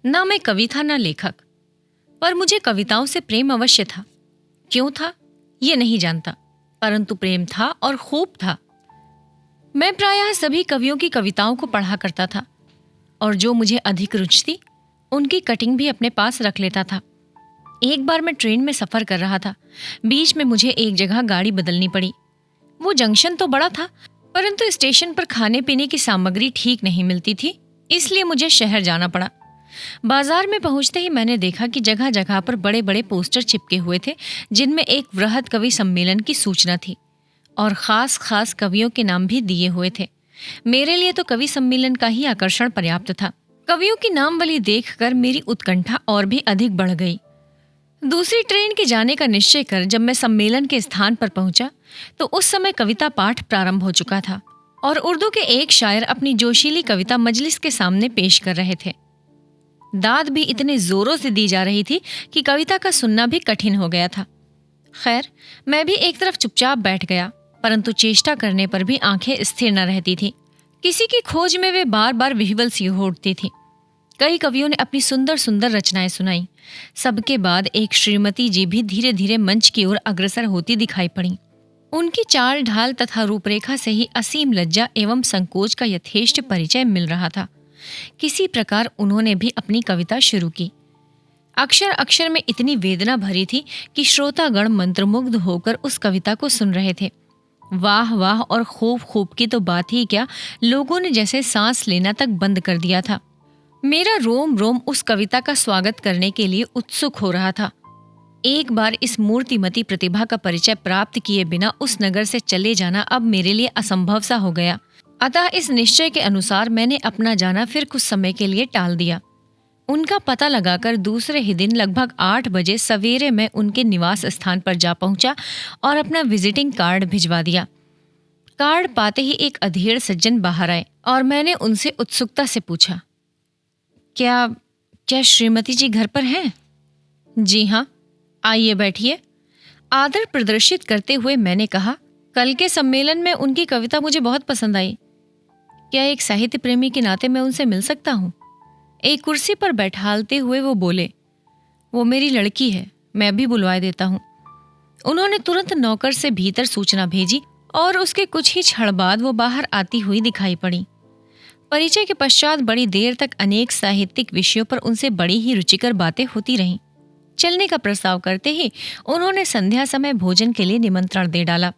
ना मैं कवि था ना लेखक, पर मुझे कविताओं से प्रेम अवश्य था। क्यों था ये नहीं जानता, परंतु प्रेम था और खूब था। मैं प्रायः सभी कवियों की कविताओं को पढ़ा करता था और जो मुझे अधिक रुचि थी उनकी कटिंग भी अपने पास रख लेता था। एक बार मैं ट्रेन में सफ़र कर रहा था। बीच में मुझे एक जगह गाड़ी बदलनी पड़ी। वो जंक्शन तो बड़ा था, परंतु स्टेशन पर खाने पीने की सामग्री ठीक नहीं मिलती थी, इसलिए मुझे शहर जाना पड़ा। बाजार में पहुंचते ही मैंने देखा कि जगह जगह पर बड़े बड़े पोस्टर चिपके हुए थे, जिनमें एक वृहद कवि सम्मेलन की सूचना थी और खास खास कवियों के नाम भी दिए हुए थे। मेरे लिए तो कवि सम्मेलन का ही आकर्षण पर्याप्त था। कवियों की नामवली देखकर मेरी उत्कंठा और भी अधिक बढ़ गई। दूसरी ट्रेन के जाने का निश्चय कर जब मैं सम्मेलन के स्थान पर पहुंचा तो उस समय कविता पाठ प्रारंभ हो चुका था और उर्दू के एक शायर अपनी जोशीली कविता मजलिस के सामने पेश कर रहे थे। दाद भी इतने जोरों से दी जा रही थी कि कविता का सुनना भी कठिन हो गया था। खैर, मैं भी एक तरफ चुपचाप बैठ गया, परंतु चेष्टा करने पर भी आंखें स्थिर न रहती थीं। किसी की खोज में वे बार बार विह्वल सी होती थी। कई कवियों ने अपनी सुंदर सुंदर रचनाएं सुनाई। सबके बाद एक श्रीमती जी भी धीरे धीरे मंच की ओर अग्रसर होती दिखाई पड़ी। उनकी चाल ढाल तथा रूपरेखा से ही असीम लज्जा एवं संकोच का यथेष्ट परिचय मिल रहा था। किसी प्रकार उन्होंने भी अपनी कविता शुरू की। अक्षर अक्षर में इतनी वेदना भरी थी कि श्रोतागण मंत्रमुग्ध होकर उस कविता को सुन रहे थे। वाह वाह और खूब खूब की तो बात ही क्या, लोगों ने जैसे सांस लेना तक बंद कर दिया था। मेरा रोम रोम उस कविता का स्वागत करने के लिए उत्सुक हो रहा था। एक बार इस मूर्तिमती प्रतिभा का परिचय प्राप्त किए बिना उस नगर से चले जाना अब मेरे लिए असंभव सा हो गया। अतः इस निश्चय के अनुसार मैंने अपना जाना फिर कुछ समय के लिए टाल दिया। उनका पता लगाकर दूसरे ही दिन लगभग 8 बजे सवेरे मैं उनके निवास स्थान पर जा पहुंचा और अपना विजिटिंग कार्ड भिजवा दिया। कार्ड पाते ही एक अधेड़ सज्जन बाहर आए और मैंने उनसे उत्सुकता से पूछा, क्या श्रीमती जी घर पर हैं? जी हाँ, आइए बैठिए। आदर प्रदर्शित करते हुए मैंने कहा, कल के सम्मेलन में उनकी कविता मुझे बहुत पसंद आई। क्या एक साहित्य प्रेमी के नाते मैं उनसे मिल सकता हूँ? एक कुर्सी पर बैठालते हुए वो बोले, वो मेरी लड़की है, मैं भी बुलवाए देता हूँ। उन्होंने तुरंत नौकर से भीतर सूचना भेजी और उसके कुछ ही क्षण बाद वो बाहर आती हुई दिखाई पड़ी। परिचय के पश्चात बड़ी देर तक अनेक साहित्यिक विषयों पर उनसे बड़ी ही रुचिकर बातें होती रहीं। चलने का प्रस्ताव करते ही उन्होंने संध्या समय भोजन के लिए निमंत्रण दे डाला।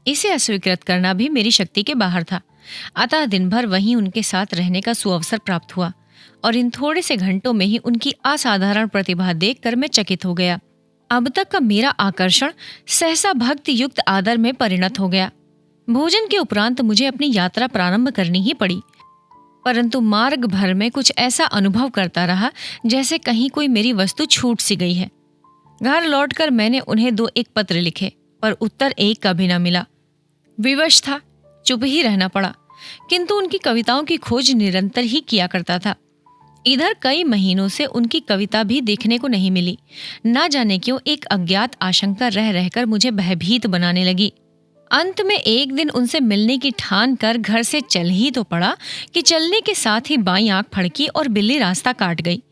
इसे अस्वीकृत करना भी मेरी शक्ति के बाहर था, अतः दिन भर वहीं उनके साथ रहने का सुअवसर प्राप्त हुआ और इन थोड़े से घंटों में ही उनकी असाधारण प्रतिभा देखकर मैं चकित हो गया। अब तक का मेरा आकर्षण सहसा भक्ति युक्त आदर में परिणत हो गया। भोजन के उपरांत मुझे अपनी यात्रा प्रारंभ करनी ही पड़ी, परंतु मार्ग भर में कुछ ऐसा अनुभव करता रहा जैसे कहीं कोई मेरी वस्तु छूट सी गई है। घर लौटकर मैंने उन्हें 2-1 पत्र लिखे, पर उत्तर एक का भी न मिला। विवश था, चुप ही रहना पड़ा, किंतु उनकी कविताओं की खोज निरंतर ही किया करता था। इधर कई महीनों से उनकी कविता भी देखने को नहीं मिली। न जाने क्यों एक अज्ञात आशंका रह रहकर मुझे भयभीत बनाने लगी। अंत में एक दिन उनसे मिलने की ठान कर घर से चल ही तो पड़ा कि चलने के साथ ही बाईं आंख फड़की और बिल्ली रास्ता काट गई।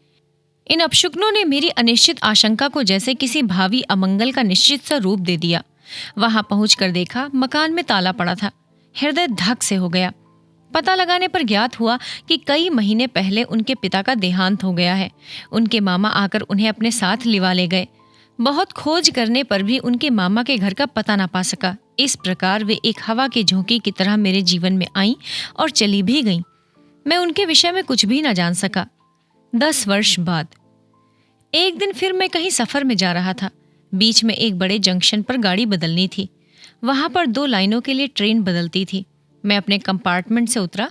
इन अपशकुनों ने मेरी अनिश्चित आशंका को जैसे किसी भावी अमंगल का निश्चित सा रूप दे दिया। वहां पहुंचकर देखा मकान में ताला पड़ा था। हृदय धक से हो गया। पता लगाने पर ज्ञात हुआ कि कई महीने पहले उनके पिता का देहांत हो गया है। उनके मामा आकर उन्हें अपने साथ लिवा ले गए। बहुत खोज करने पर भी उनके मामा के घर का पता ना पा सका। इस प्रकार वे एक हवा के झोंके की तरह मेरे जीवन में आईं और चली भी गईं। मैं उनके विषय में कुछ भी न जान सका। 10 वर्ष बाद एक दिन फिर मैं कहीं सफर में जा रहा था। बीच में एक बड़े जंक्शन पर गाड़ी बदलनी थी। वहां पर 2 लाइनों के लिए ट्रेन बदलती थी। मैं अपने कंपार्टमेंट से उतरा।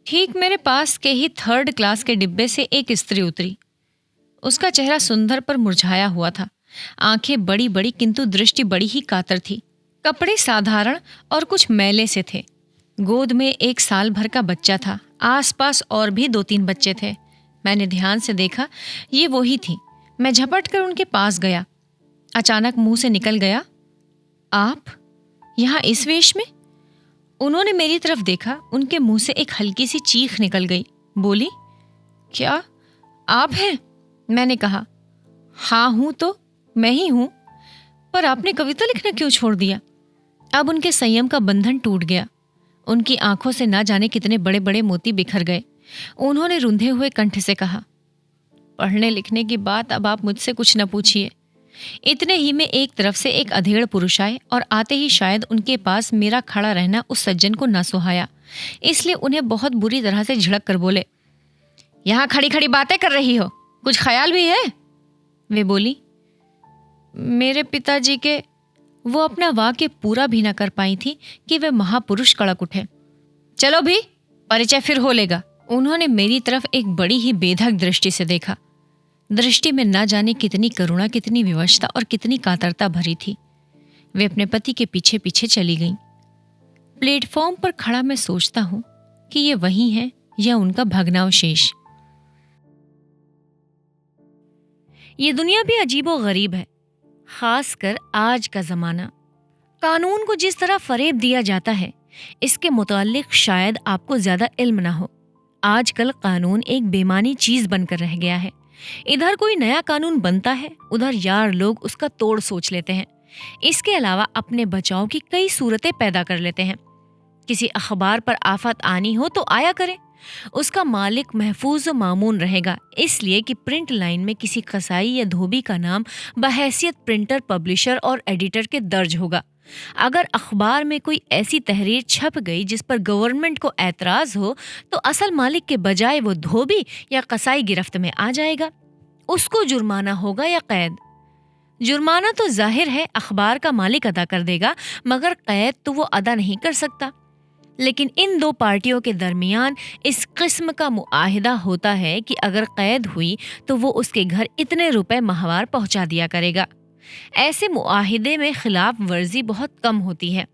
ठीक मेरे पास के ही 3rd क्लास के डिब्बे से एक स्त्री उतरी। उसका चेहरा सुंदर पर मुरझाया हुआ था। आंखें बड़ी बड़ी किंतु दृष्टि बड़ी ही कातर थी। कपड़े साधारण और कुछ मैले से थे। गोद में 1 साल भर का बच्चा था। आसपास और भी 2-3 बच्चे थे। मैंने ध्यान से देखा, ये वही थी। मैं झपट कर उनके पास गया। अचानक मुंह से निकल गया, आप यहाँ इस वेश में? उन्होंने मेरी तरफ देखा। उनके मुंह से एक हल्की सी चीख निकल गई। बोली, क्या आप हैं? मैंने कहा। हाँ हूं तो मैं ही हूं, पर आपने कविता लिखना क्यों छोड़ दिया? अब उनके संयम का बंधन टूट गया। उनकी आंखों से ना जाने कितने बड़े बड़े मोती बिखर गए। उन्होंने रुंधे हुए कंठ से कहा, पढ़ने लिखने की बात अब आप मुझसे कुछ न पूछिए। इतने ही में एक तरफ से एक अधेड़ पुरुष आए और आते ही शायद उनके पास मेरा खड़ा रहना उस सज्जन को न सुहाया, इसलिए उन्हें बहुत बुरी तरह से झिड़क कर बोले, यहाँ खड़ी खड़ी बातें कर रही हो, कुछ ख्याल भी है? वे बोली, मेरे पिताजी के। वो अपना वाक्य पूरा भी न कर पाई थी कि वे महापुरुष कड़क उठे। चलो भी, परिचय फिर हो लेगा। उन्होंने मेरी तरफ एक बड़ी ही बेधक दृष्टि से देखा। दृष्टि में न जाने कितनी करुणा, कितनी विवशता और कितनी कातरता भरी थी। वे अपने पति के पीछे पीछे चली गईं। प्लेटफॉर्म पर खड़ा मैं सोचता हूं कि ये वही है या उनका भग्नावशेष। ये दुनिया भी अजीबो गरीब है, खासकर आज का जमाना। कानून को जिस तरह फरेब दिया जाता है, इसके मुतालिक शायद आपको ज्यादा इल्म ना हो। आजकल कानून एक बेमानी चीज बनकर रह गया है। इधर कोई नया कानून बनता है, उधर यार लोग उसका तोड़ सोच लेते हैं। इसके अलावा अपने बचाव की कई सूरतें पैदा कर लेते हैं। किसी अखबार पर आफत आनी हो तो आया करे, उसका मालिक महफूज व मामून रहेगा, इसलिए कि प्रिंट लाइन में किसी कसाई या धोबी का नाम बहैसियत प्रिंटर, पब्लिशर और एडिटर के दर्ज होगा। अगर अखबार में कोई ऐसी तहरीर छप गई जिस पर गवर्नमेंट को एतराज हो, तो असल मालिक के बजाय वो धोबी या कसाई गिरफ्त में आ जाएगा। उसको जुर्माना होगा या कैद। जुर्माना तो जाहिर है अखबार का मालिक अदा कर देगा, मगर कैद तो वो अदा नहीं कर सकता। लेकिन इन दो पार्टियों के दरमियान इस किस्म का मुआहिदा होता है कि अगर कैद हुई तो वो उसके घर इतने रुपए माहवार पहुंचा दिया करेगा। ऐसे मुआहिदे में खिलाफ वर्जी बहुत कम होती है।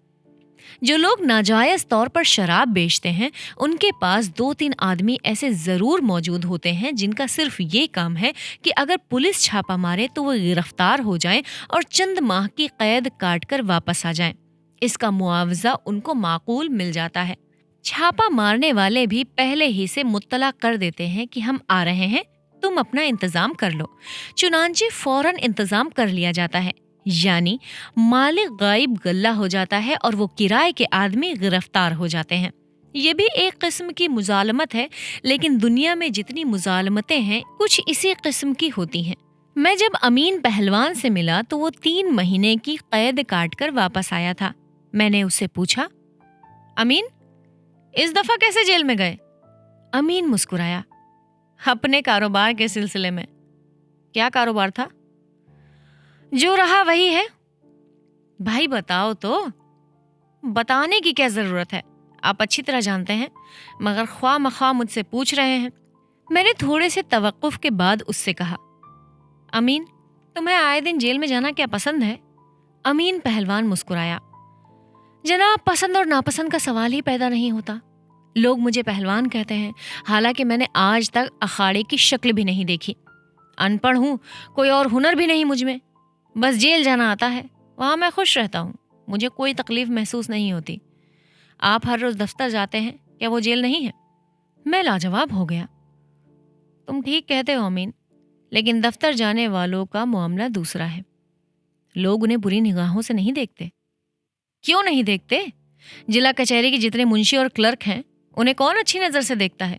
जो लोग नाजायज तौर पर शराब बेचते हैं, उनके पास 2-3 आदमी ऐसे जरूर मौजूद होते हैं जिनका सिर्फ ये काम है कि अगर पुलिस छापा मारे तो वो गिरफ्तार हो जाएं और चंद माह की कैद काट कर वापस आ जाएं। इसका मुआवजा उनको माकूल मिल जाता है। छापा मारने वाले भी पहले ही से मुत्तला कर देते हैं कि हम आ रहे हैं, तुम अपना इंतजाम कर लो। चुनांचे फौरन इंतजाम कर लिया जाता है, यानी मालिक गायब गल्ला हो जाता है और वो किराए के आदमी गिरफ्तार हो जाते हैं। ये भी एक किस्म की मुजालमत है, लेकिन दुनिया में जितनी मुजालमतें हैं कुछ इसी किस्म की होती हैं। मैं जब अमीन पहलवान से मिला तो वो 3 महीने की कैद काट कर वापस आया था। मैंने उससे पूछा, अमीन, इस दफा कैसे जेल में गए? अमीन मुस्कुराया, अपने कारोबार के सिलसिले में। क्या कारोबार था? जो रहा वही है। भाई बताओ तो। बताने की क्या जरूरत है, आप अच्छी तरह जानते हैं, मगर ख्वाह मख्वाह मुझसे पूछ रहे हैं। मैंने थोड़े से तवक्कुफ के बाद उससे कहा, अमीन, तुम्हें आए दिन जेल में जाना क्या पसंद है? अमीन पहलवान मुस्कुराया, जनाब, पसंद और नापसंद का सवाल ही पैदा नहीं होता। लोग मुझे पहलवान कहते हैं, हालांकि मैंने आज तक अखाड़े की शक्ल भी नहीं देखी। अनपढ़ हूँ, कोई और हुनर भी नहीं मुझ में, बस जेल जाना आता है, वहाँ मैं खुश रहता हूँ, मुझे कोई तकलीफ महसूस नहीं होती। आप हर रोज़ दफ्तर जाते हैं, क्या वो जेल नहीं है? मैं लाजवाब हो गया। तुम ठीक कहते हो अमीन, लेकिन दफ्तर जाने वालों का मामला दूसरा है। लोग उन्हें बुरी निगाहों से नहीं देखते। क्यों नहीं देखते? जिला कचहरी के जितने मुंशी और क्लर्क हैं, उन्हें कौन अच्छी नज़र से देखता है?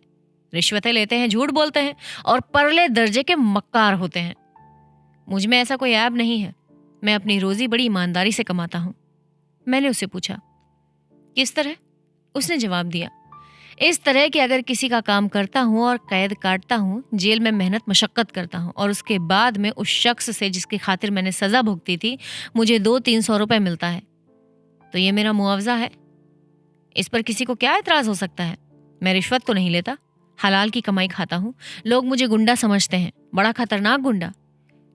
रिश्वतें लेते हैं, झूठ बोलते हैं और परले दर्जे के मक्कार होते हैं। मुझ में ऐसा कोई ऐब नहीं है, मैं अपनी रोजी बड़ी ईमानदारी से कमाता हूँ। मैंने उससे पूछा, किस तरह? उसने जवाब दिया, इस तरह कि अगर किसी का काम करता हूँ और कैद काटता हूँ, जेल में मेहनत मशक्क़त करता हूँ और उसके बाद में उस शख्स से जिसकी खातिर मैंने सज़ा भुगती थी मुझे 200-300 रुपये मिलता है, तो ये मेरा मुआवजा है। इस पर किसी को क्या एतराज़ हो सकता है? मैं रिश्वत तो नहीं लेता, हलाल की कमाई खाता हूँ। लोग मुझे गुंडा समझते हैं, बड़ा खतरनाक गुंडा,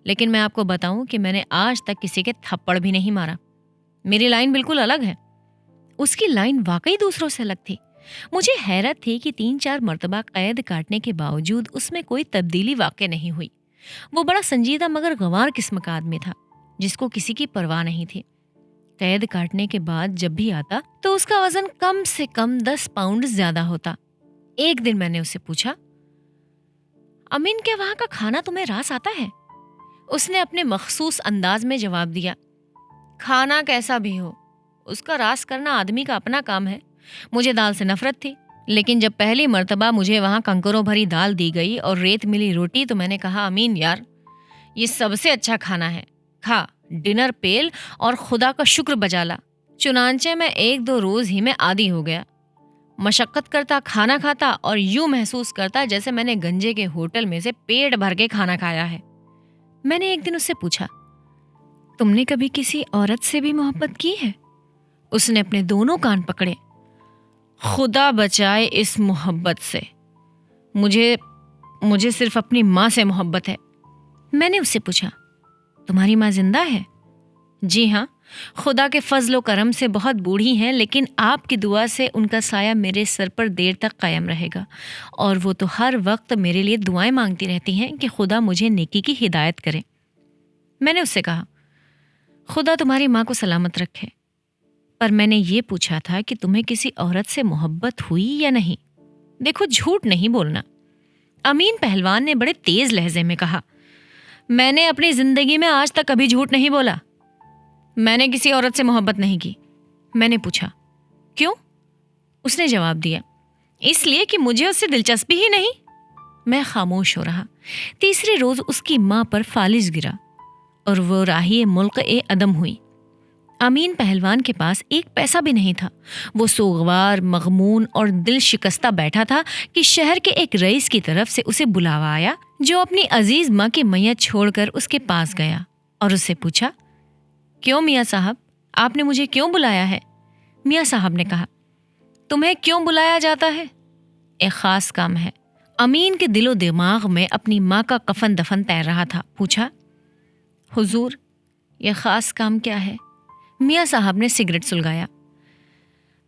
लेकिन मैं आपको बताऊं कि मैंने आज तक किसी के थप्पड़ भी नहीं मारा। मेरी लाइन बिल्कुल अलग है। उसकी लाइन वाकई दूसरों से अलग थी। मुझे हैरत थी कि 3-4 मर्तबा कैद काटने के बावजूद उसमें कोई तब्दीली वाक़ई नहीं हुई। वो बड़ा संजीदा मगर गंवार किस्म का आदमी था, जिसको किसी की परवाह नहीं थी। कैद काटने के बाद जब भी आता तो उसका वजन कम से कम 10 पाउंड ज्यादा होता। एक दिन मैंने उससे पूछा, امین کیا وہاں کا کھانا تمہیں راس آتا ہے؟ اس نے اپنے مخصوص انداز میں جواب دیا، کھانا کیسا بھی ہو اس کا راس کرنا آدمی کا اپنا کام ہے۔ مجھے دال سے نفرت تھی، لیکن جب پہلی مرتبہ مجھے وہاں کنکروں بھری دال دی گئی اور ریت ملی روٹی تو میں نے کہا، امین یار یہ سب سے اچھا کھانا ہے، کھا، ڈنر پیل اور خدا کا شکر بجا لا۔ چنانچہ میں 1-2 روز ہی میں عادی ہو گیا، مشقت کرتا، کھانا کھاتا اور یوں محسوس کرتا جیسے میں نے گنجے کے ہوٹل میں سے پیٹ بھر کے کھانا کھایا ہے۔ میں نے ایک دن اس سے پوچھا، تم نے کبھی کسی عورت سے بھی محبت کی ہے؟ اس نے اپنے دونوں کان پکڑے، خدا بچائے اس محبت سے، مجھے صرف اپنی ماں سے محبت ہے۔ میں نے اس سے پوچھا، تمہاری ماں زندہ ہے؟ جی ہاں، خدا کے فضل و کرم سے بہت بوڑھی ہیں، لیکن آپ کی دعا سے ان کا سایہ میرے سر پر دیر تک قائم رہے گا، اور وہ تو ہر وقت میرے لیے دعائیں مانگتی رہتی ہیں کہ خدا مجھے نیکی کی ہدایت کرے۔ میں نے اس سے کہا، خدا تمہاری ماں کو سلامت رکھے، پر میں نے یہ پوچھا تھا کہ تمہیں کسی عورت سے محبت ہوئی یا نہیں؟ دیکھو جھوٹ نہیں بولنا۔ امین پہلوان نے بڑے تیز لہجے میں کہا، میں نے اپنی زندگی میں آج تک کبھی جھوٹ نہیں بولا، میں نے کسی عورت سے محبت نہیں کی۔ میں نے پوچھا، کیوں؟ اس نے جواب دیا، اس لیے کہ مجھے اس سے دلچسپی ہی نہیں۔ میں خاموش ہو رہا۔ تیسرے روز اس کی ماں پر فالج گرا اور وہ راہی ملک عدم ہوئی۔ امین پہلوان کے پاس 1 پیسہ بھی نہیں تھا۔ وہ سوگوار، مغمون اور دل شکستہ بیٹھا تھا کہ شہر کے ایک رئیس کی طرف سے اسے بلاوا آیا، جو اپنی عزیز ماں کی میت چھوڑ کر اس کے پاس گیا اور اس سے پوچھا، کیوں میاں صاحب، آپ نے مجھے کیوں بلایا ہے؟ میاں صاحب نے کہا، تمہیں کیوں بلایا جاتا ہے؟ ایک خاص کام ہے۔ امین کے دل و دماغ میں اپنی ماں کا کفن دفن تیر رہا تھا۔ پوچھا، حضور یہ خاص کام کیا ہے؟ میاں صاحب نے سگریٹ سلگایا۔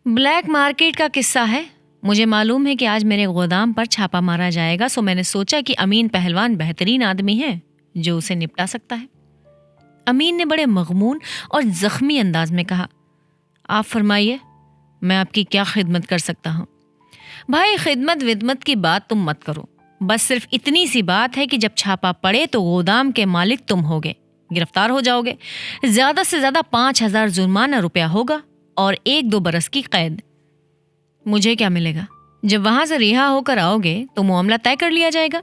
بلیک مارکیٹ کا قصہ ہے۔ مجھے معلوم ہے کہ آج میرے گودام پر چھاپا مارا جائے گا، سو میں نے سوچا کہ امین پہلوان بہترین آدمی ہے جو اسے نپٹا سکتا ہے۔ امین نے بڑے مغمون اور زخمی انداز میں کہا، آپ فرمائیے، میں آپ کی کیا خدمت کر سکتا ہوں؟ بھائی خدمت ودمت کی بات تم مت کرو، بس صرف اتنی سی بات ہے کہ جب چھاپا پڑے تو گودام کے مالک تم ہوگے، گرفتار ہو جاؤ گے، زیادہ سے زیادہ 5,000 جرمانہ روپیہ ہوگا اور 1-2 برس کی قید۔ مجھے کیا ملے گا؟ جب وہاں سے رہا ہو کر آؤ گے تو معاملہ طے کر لیا جائے گا۔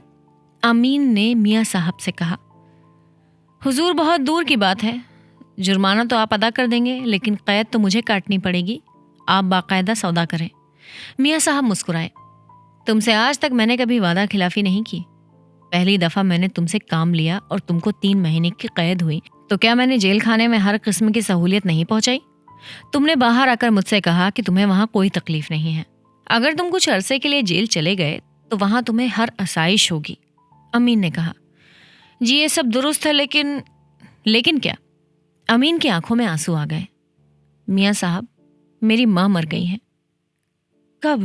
امین نے میاں صاحب سے کہا، حضور بہت دور کی بات ہے، جرمانہ تو آپ ادا کر دیں گے، لیکن قید تو مجھے کاٹنی پڑے گی، آپ باقاعدہ سودا کریں۔ میاں صاحب مسکرائے، تم سے آج تک میں نے کبھی وعدہ خلافی نہیں کی، پہلی دفعہ میں نے تم سے کام لیا اور تم کو 3 مہینے کی قید ہوئی تو کیا میں نے جیل خانے میں ہر قسم کی سہولیت نہیں پہنچائی؟ تم نے باہر آ کر مجھ سے کہا کہ تمہیں وہاں کوئی تکلیف نہیں ہے، اگر تم کچھ عرصے کے لیے جیل چلے گئے تو وہاں تمہیں ہر آسائش ہوگی۔ امین نے کہا، جی یہ سب درست ہے، لیکن کیا؟ امین کی آنکھوں میں آنسو آ گئے۔ میاں صاحب میری ماں مر گئی ہے۔ کب؟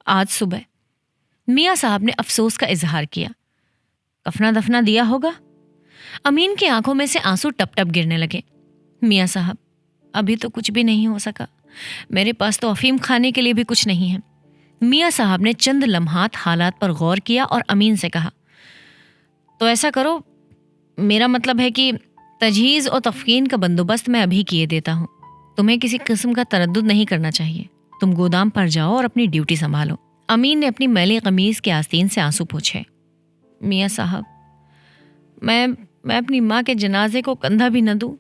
آج صبح۔ میاں صاحب نے افسوس کا اظہار کیا۔ کفنا دفنا دیا ہوگا؟ امین کی آنکھوں میں سے آنسو ٹپ ٹپ گرنے لگے۔ میاں صاحب ابھی تو کچھ بھی نہیں ہو سکا، میرے پاس تو افیم کھانے کے لیے بھی کچھ نہیں ہے۔ میاں صاحب نے چند لمحات حالات پر غور کیا اور امین سے کہا، تو ایسا کرو، میرا مطلب ہے کہ تجہیز اور تفقین کا بندوبست میں ابھی کیے دیتا ہوں، تمہیں کسی قسم کا تردد نہیں کرنا چاہیے، تم گودام پر جاؤ اور اپنی ڈیوٹی سنبھالو۔ امین نے اپنی میلی قمیض کے آستین سے آنسو پوچھے۔ میاں صاحب میں اپنی ماں کے جنازے کو کندھا بھی نہ دوں؟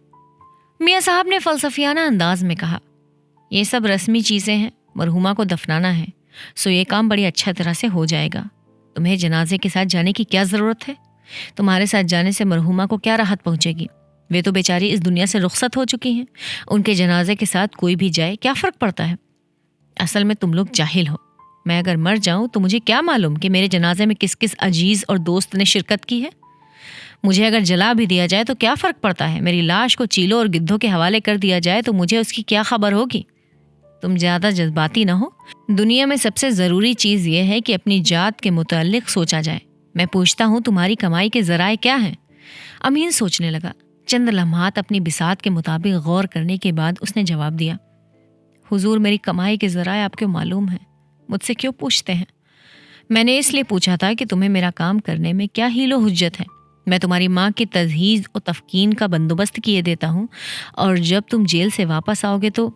میاں صاحب نے فلسفیانہ انداز میں کہا، یہ سب رسمی چیزیں ہیں، مرحومہ کو دفنانا ہے، سو یہ کام بڑی اچھا طرح سے ہو جائے گا، تمہیں جنازے کے ساتھ جانے کی کیا ضرورت ہے؟ تمہارے ساتھ جانے سے مرحومہ کو کیا راحت پہنچے گی؟ وہ تو بیچاری اس دنیا سے رخصت ہو چکی ہیں، ان کے جنازے کے ساتھ کوئی بھی جائے کیا فرق پڑتا ہے؟ اصل میں تم لوگ جاہل ہو، میں اگر مر جاؤں تو مجھے کیا معلوم کہ میرے جنازے میں کس کس عزیز اور دوست نے شرکت کی ہے؟ مجھے اگر جلا بھی دیا جائے تو کیا فرق پڑتا ہے؟ میری لاش کو چیلوں اور گدھوں کے حوالے کر دیا جائے تو مجھے اس کی کیا خبر ہوگی؟ تم زیادہ جذباتی نہ ہو، دنیا میں سب سے ضروری چیز یہ ہے کہ اپنی ذات کے متعلق سوچا جائے۔ میں پوچھتا ہوں تمہاری کمائی کے ذرائع کیا ہیں؟ امین سوچنے لگا۔ چند لمحات اپنی بساط کے مطابق غور کرنے کے بعد اس نے جواب دیا، حضور میری کمائی کے ذرائع آپ کو معلوم ہیں، مجھ سے کیوں پوچھتے ہیں؟ میں نے اس لیے پوچھا تھا کہ تمہیں میرا کام کرنے میں کیا حیل و حجت ہے. میں تمہاری ماں کی تجہیز و تفقین کا بندوبست کیے دیتا ہوں، اور جب تم جیل سے واپس آؤ گے تو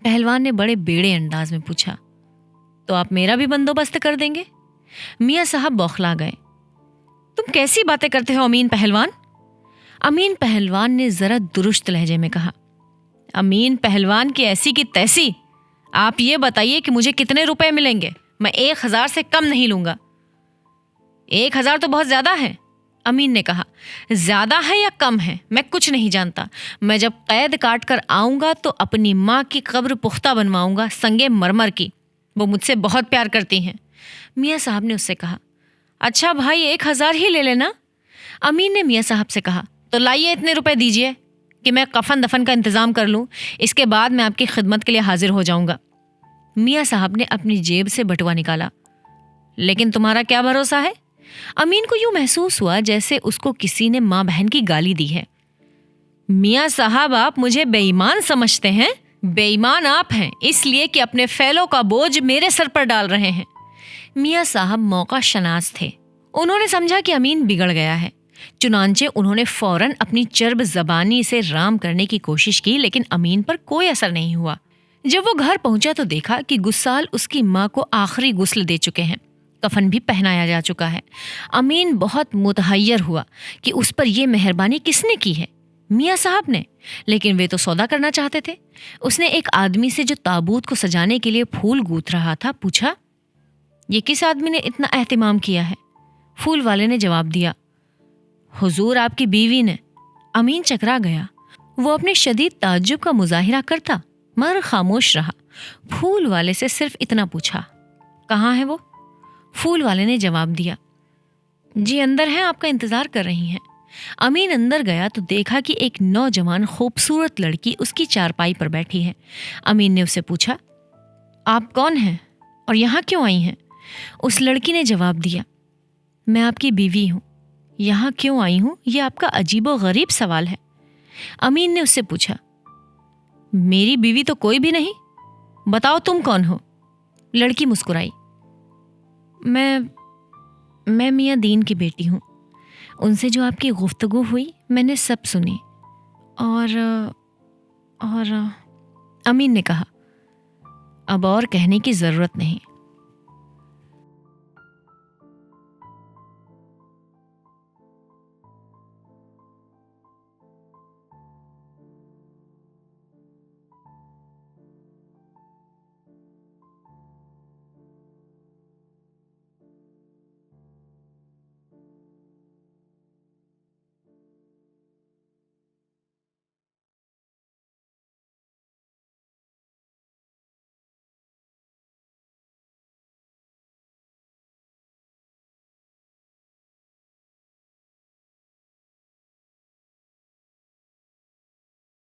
پہلوان نے بڑے بیڑے انداز میں پوچھا. تو آپ میرا بھی بندوبست کر دیں گے؟ میاں صاحب بوکھلا گئے. تم کیسی باتیں کرتے ہو امین پہلوان؟ امین پہلوان نے ذرا درست لہجے میں کہا. امین پہلوان کی ایسی کی تیسی. آپ یہ بتائیے کہ مجھے کتنے روپے ملیں گے؟ میں 1000 سے کم نہیں لوں گا. 1000 تو بہت زیادہ ہے، امین نے کہا. زیادہ ہے یا کم ہے میں کچھ نہیں جانتا. میں جب قید کاٹ کر آؤں گا تو اپنی ماں کی قبر پختہ بنواؤں گا، سنگے مرمر کی. وہ مجھ سے بہت پیار کرتی ہیں. میاں صاحب نے اس سے کہا. اچھا بھائی 1000 ہی لے لینا. امین نے میاں صاحب سے کہا. تو لائیے اتنے روپے دیجیے کہ میں کفن دفن کا انتظام کر لوں. اس کے بعد میں آپ کی خدمت کے لیے حاضر ہو جاؤں گا. میاں صاحب نے اپنی جیب سے بٹوا نکالا. لیکن تمہارا کیا بھروسہ ہے؟ امین کو یوں محسوس ہوا جیسے اس کو کسی نے ماں بہن کی گالی دی ہے. میاں صاحب آپ مجھے بے ایمان سمجھتے ہیں؟ بے ایمان آپ ہیں، اس لیے کہ اپنے فعلوں کا بوجھ میرے سر پر ڈال رہے ہیں. میاں صاحب موقع شناس تھے. انہوں نے سمجھا کہ امین بگڑ گیا ہے، چنانچہ انہوں نے فوراً اپنی چرب زبانی سے رام کرنے کی کوشش کی، لیکن امین پر کوئی اثر نہیں ہوا. جب وہ گھر پہنچا تو دیکھا کہ گسال اس کی ماں کو آخری غسل دے چکے ہیں، کفن بھی پہنایا جا چکا ہے. امین بہت متحیر ہوا کہ اس پر یہ مہربانی کس نے کی ہے. میاں صاحب نے، لیکن وہ تو سودا کرنا چاہتے تھے. اس نے ایک آدمی سے جو تابوت کو سجانے کے لیے پھول گوتھ رہا تھا پوچھا. یہ کس آدمی نے اتنا اہتمام کیا ہے؟ پھول والے نے جواب دیا. حضور آپ کی بیوی نے. امین چکرا گیا. وہ اپنے شدید تعجب کا مظاہرہ کرتا مگر خاموش رہا. پھول والے سے صرف اتنا پوچھا. کہاں ہے وہ؟ پھول والے نے جواب دیا. جی اندر ہیں، آپ کا انتظار کر رہی ہیں. امین اندر گیا تو دیکھا کہ ایک نوجوان خوبصورت لڑکی اس کی چارپائی پر بیٹھی ہے. امین نے اسے پوچھا. آپ کون ہیں اور یہاں کیوں آئی ہیں؟ اس لڑکی نے جواب دیا. میں آپ کی بیوی ہوں. یہاں کیوں آئی ہوں یہ آپ کا عجیب و غریب سوال ہے. امین نے اس سے پوچھا. میری بیوی تو کوئی بھی نہیں، بتاؤ تم کون ہو؟ لڑکی مسکرائی. میں میاں دین کی بیٹی ہوں. ان سے جو آپ کی گفتگو ہوئی میں نے سب سنی. اور امین نے کہا. اب اور کہنے کی ضرورت نہیں.